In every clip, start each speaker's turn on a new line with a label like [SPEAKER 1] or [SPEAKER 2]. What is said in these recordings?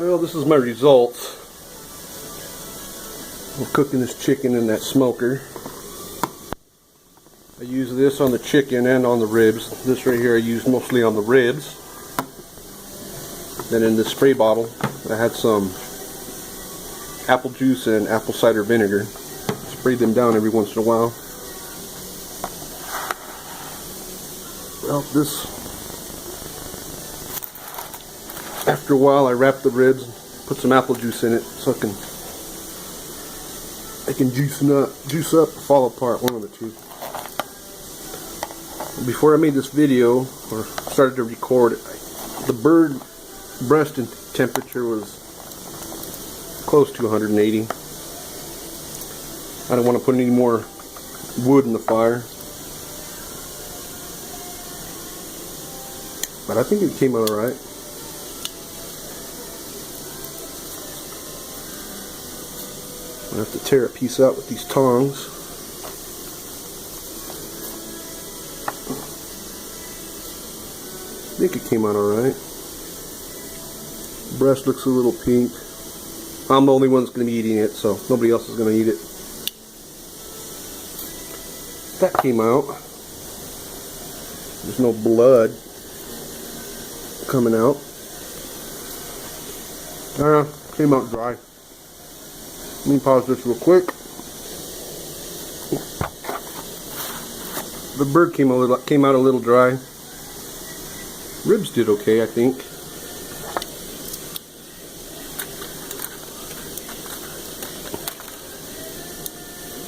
[SPEAKER 1] Well, this is my results. I'm cooking this chicken in that smoker. I use this on the chicken and on the ribs. This right here I use mostly on the ribs. Then in the spray bottle I had some apple juice and apple cider vinegar. Sprayed them down every once in a while. Well, after a while I wrap the ribs, put some apple juice in it so I can juice up or fall apart, one of the two. Before I made this video or started to record, the bird breast temperature was close to 180. I don't want to put any more wood in the fire, but I think it came out alright. I have to tear a piece out with these tongs. I think it came out alright. Breast looks a little pink. I'm the only one that's going to be eating it, so nobody else is going to eat it. That came out. There's no blood coming out. Came out dry. Let me pause this real quick. The bird came out a little dry. Ribs did okay, I think.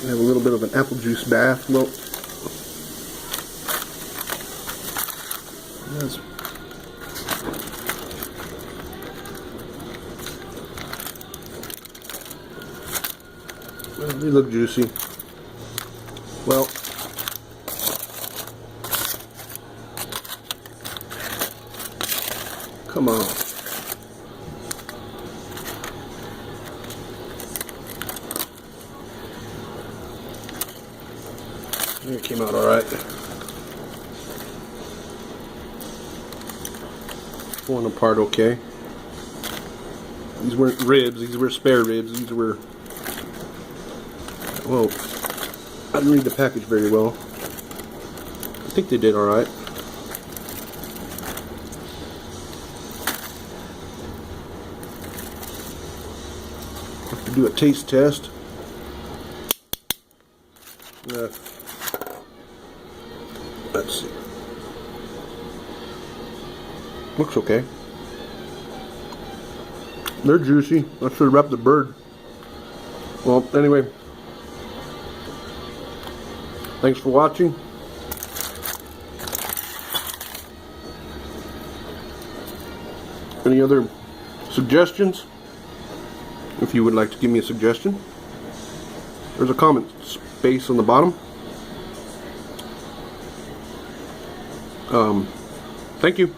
[SPEAKER 1] I have a little bit of an apple juice bath. Well, yes. They look juicy. Well, come on. It came out alright. Pulling apart okay. These weren't ribs, these were spare ribs. These were, well, I didn't read the package very well. I think they did alright. Have to do a taste test. Let's see. Looks okay. They're juicy. I should have wrapped the bird. Well, anyway. Thanks for watching. Any other suggestions? If you would like to give me a suggestion, there's a comment space on the bottom. Thank you.